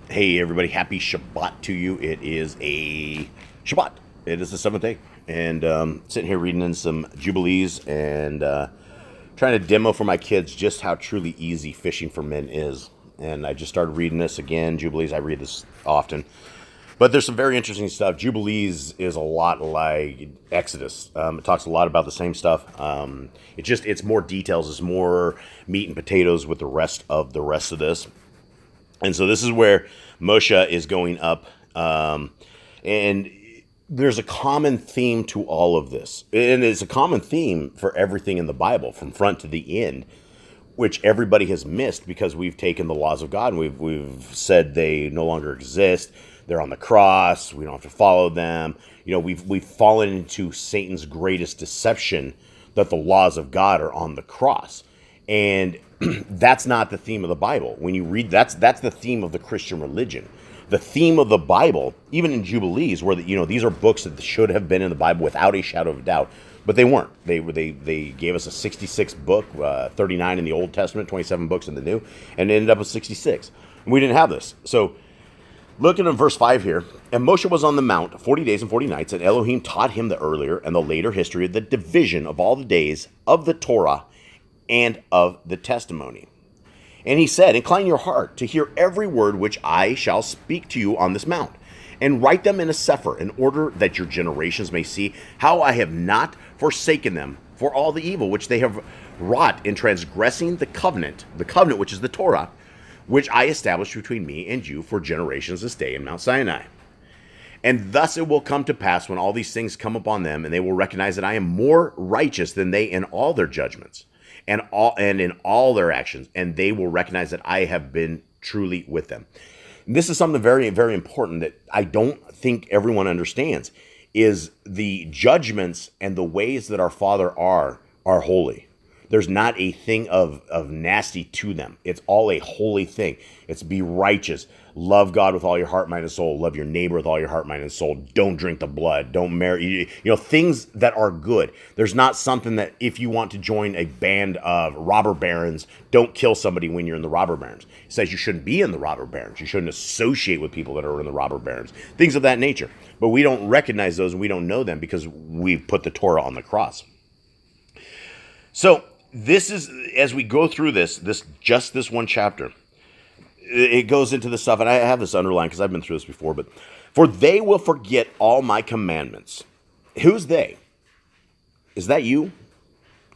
Hey, everybody, happy Shabbat to you. It is a Shabbat. It is the seventh day. And sitting here reading in some Jubilees and trying to demo for my kids just how truly easy fishing for men is. And I just started reading this again. Jubilees, I read this often. But there's some very interesting stuff. Jubilees is a lot like Exodus. It talks a lot about the same stuff. It's more details. It's more meat and potatoes with the rest of this. And so this is where Moshe is going up. And there's a common theme to all of this. And it's a common theme for everything in the Bible, from front to the end, which everybody has missed because we've taken the laws of God and we've said they no longer exist. They're on the cross. We don't have to follow them. You know, we've fallen into Satan's greatest deception that the laws of God are on the cross. And that's not the theme of the Bible. When you read, that's the theme of the Christian religion. The theme of the Bible, even in Jubilees, where these are books that should have been in the Bible without a shadow of a doubt, but they weren't. They gave us a 66 book, 39 in the Old Testament, 27 books in the New, and it ended up with 66. And we didn't have this. So looking at verse 5 here, and Moshe was on the mount 40 days and 40 nights, and Elohim taught him the earlier and the later history of the division of all the days of the Torah and of the testimony. And he said, incline your heart to hear every word which I shall speak to you on this mount, and write them in a sefer, in order that your generations may see how I have not forsaken them for all the evil which they have wrought in transgressing the covenant which is the Torah, which I established between me and you for generations this day in Mount Sinai. And thus it will come to pass when all these things come upon them, and they will recognize that I am more righteous than they in all their judgments, and in all their actions, and they will recognize that I have been truly with them. And this is something very, very important that I don't think everyone understands, is the judgments and the ways that our Father are holy. There's not a thing of nasty to them. It's all a holy thing. It's be righteous. Love God with all your heart, mind, and soul. Love your neighbor with all your heart, mind, and soul. Don't drink the blood. Don't marry. Things that are good. There's not something that if you want to join a band of robber barons, don't kill somebody when you're in the robber barons. It says you shouldn't be in the robber barons. You shouldn't associate with people that are in the robber barons. Things of that nature. But we don't recognize those and we don't know them because we've put the Torah on the cross. So this is, as we go through this one chapter, it goes into the stuff, and I have this underlined because I've been through this before, but for they will forget all my commandments. Who's they? Is that you?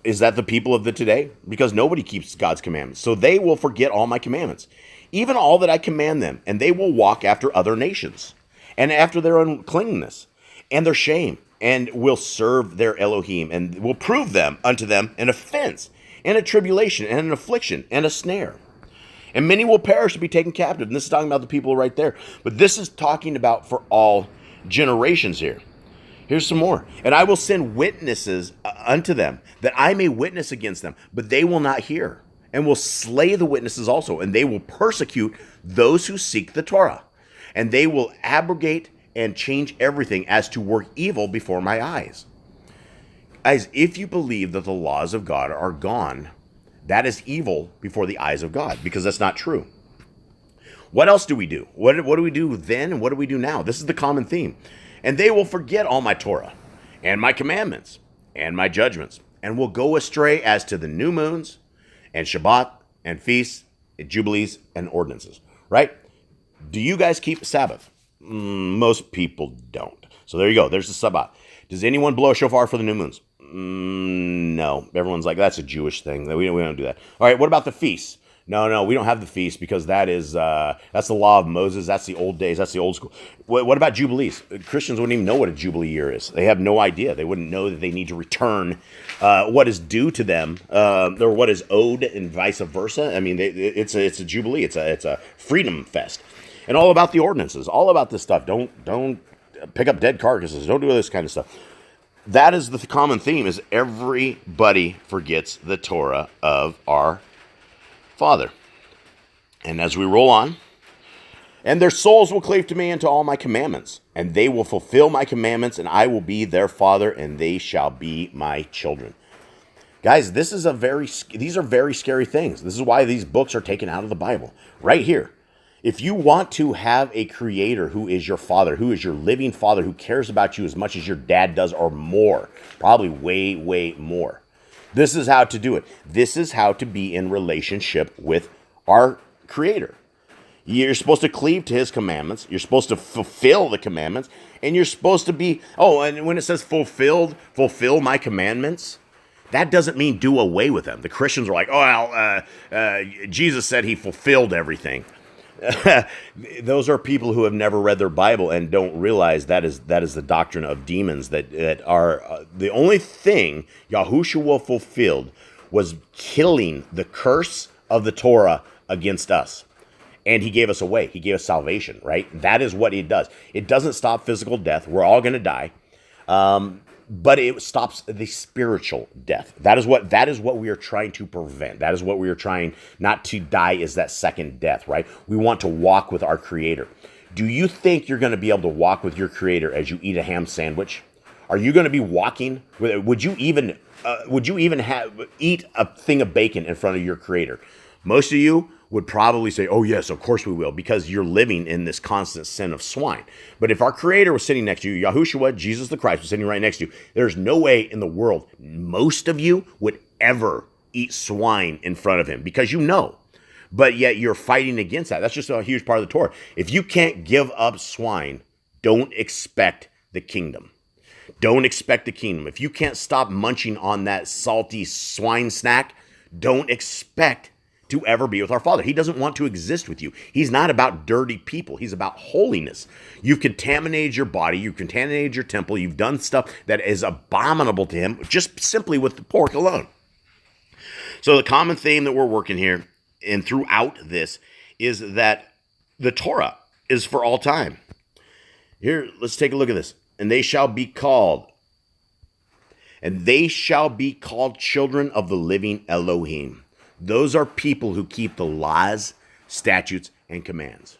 Is that the people of the today? Because nobody keeps God's commandments. So they will forget all my commandments, even all that I command them, and they will walk after other nations, and after their uncleanness, and their shame, and will serve their Elohim, and will prove them unto them an offense, and a tribulation, and an affliction, and a snare. And many will perish to be taken captive. And this is talking about the people right there. But this is talking about for all generations here. Here's some more. And I will send witnesses unto them, that I may witness against them, but they will not hear, and will slay the witnesses also, and they will persecute those who seek the Torah. And they will abrogate and change everything as to work evil before my eyes. Guys, if you believe that the laws of God are gone, that is evil before the eyes of God, because that's not true. What else do we do? What do we do then, and what do we do now? This is the common theme. And they will forget all my Torah, and my commandments, and my judgments, and will go astray as to the new moons, and Shabbat, and feasts, and jubilees, and ordinances. Right? Do you guys keep Sabbath? Most people don't. So there you go. There's the Sabbath. Does anyone blow a shofar for the new moons? No. Everyone's like, that's a Jewish thing. We don't do that. All right, what about the feasts? No, we don't have the feast because that's the law of Moses. That's the old days. That's the old school. What about Jubilees? Christians wouldn't even know what a Jubilee year is. They have no idea. They wouldn't know that they need to return what is due to them or what is owed and vice versa. I mean, it's a Jubilee. It's a freedom fest. And all about the ordinances. All about this stuff. Don't pick up dead carcasses. Don't do this kind of stuff. That is the common theme, is everybody forgets the Torah of our Father. And as we roll on, and their souls will cleave to me and to all my commandments, and they will fulfill my commandments, and I will be their father, and they shall be my children. Guys, these are very scary things. This is why these books are taken out of the Bible. Right here. If you want to have a creator who is your father, who is your living father, who cares about you as much as your dad does or more, probably way, way more, this is how to do it. This is how to be in relationship with our creator. You're supposed to cleave to his commandments. You're supposed to fulfill the commandments. And you're supposed to be, and when it says fulfilled, fulfill my commandments, that doesn't mean do away with them. The Christians are like, Jesus said he fulfilled everything. Those are people who have never read their Bible and don't realize that is the doctrine of demons that are the only thing Yahushua fulfilled was killing the curse of the Torah against us. And he gave us a way. He gave us salvation, right? That is what it does. It doesn't stop physical death. We're all going to die. But it stops the spiritual death. That is what we are trying to prevent. That is what we are trying not to die, is that second death, right? We want to walk with our Creator. Do you think you're going to be able to walk with your Creator as you eat a ham sandwich? Are you going to be walking? Would you even eat a thing of bacon in front of your Creator? Most of you would probably say, oh yes, of course we will, because you're living in this constant sin of swine. But if our Creator was sitting next to you, Yahushua, Jesus the Christ, was sitting right next to you, there's no way in the world most of you would ever eat swine in front of him, because you know. But yet you're fighting against that. That's just a huge part of the Torah. If you can't give up swine, don't expect the kingdom. Don't expect the kingdom. If you can't stop munching on that salty swine snack, don't expect to ever be with our Father. He doesn't want to exist with you. He's not about dirty people. He's about holiness. You've contaminated your body. You've contaminated your temple. You've done stuff that is abominable to him just simply with the pork alone. So the common theme that we're working here and throughout this is that the Torah is for all time. Here, let's take a look at this. And they shall be called children of the living Elohim. Those are people who keep the laws, statutes, and commands.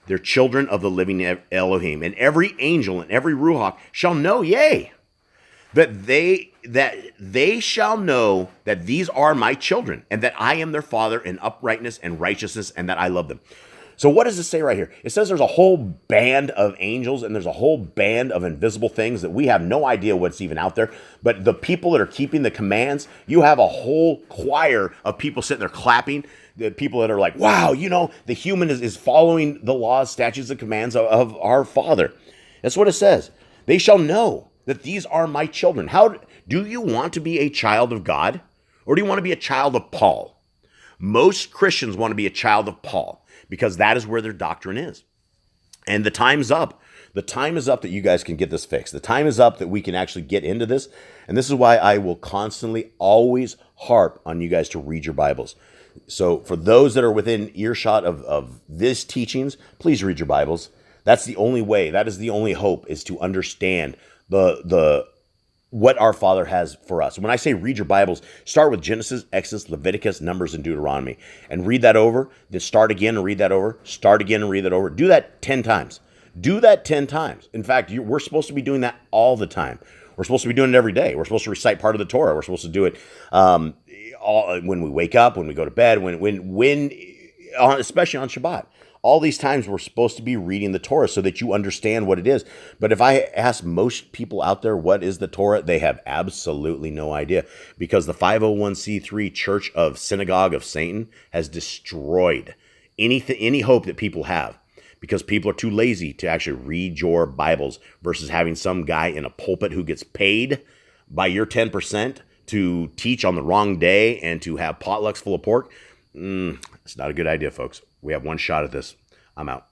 They're children of the living Elohim. And every angel and every ruach shall know, that they shall know that these are my children, and that I am their father in uprightness and righteousness, and that I love them. So what does it say right here? It says there's a whole band of angels and there's a whole band of invisible things that we have no idea what's even out there. But the people that are keeping the commands, you have a whole choir of people sitting there clapping. The people that are like, wow, the human is following the laws, statutes, and commands of our Father. That's what it says. They shall know that these are my children. How do you want to be a child of God, or do you want to be a child of Paul? Most Christians want to be a child of Paul, because that is where their doctrine is. And the time's up. The time is up that you guys can get this fixed. The time is up that we can actually get into this. And this is why I will constantly always harp on you guys to read your Bibles. So for those that are within earshot of this teachings, please read your Bibles. That's the only way. That is the only hope, is to understand the what our Father has for us. When I say read your Bibles, start with Genesis, Exodus, Leviticus, Numbers, and Deuteronomy. And read that over. Then start again and read that over. Start again and read that over. Do that 10 times. Do that 10 times. In fact, we're supposed to be doing that all the time. We're supposed to be doing it every day. We're supposed to recite part of the Torah. We're supposed to do it when we wake up, when we go to bed, especially on Shabbat. All these times we're supposed to be reading the Torah so that you understand what it is. But if I ask most people out there what is the Torah, they have absolutely no idea, because the 501c3 Church of Synagogue of Satan has destroyed any hope that people have, because people are too lazy to actually read your Bibles versus having some guy in a pulpit who gets paid by your 10% to teach on the wrong day and to have potlucks full of pork. It's not a good idea, folks. We have one shot at this. I'm out.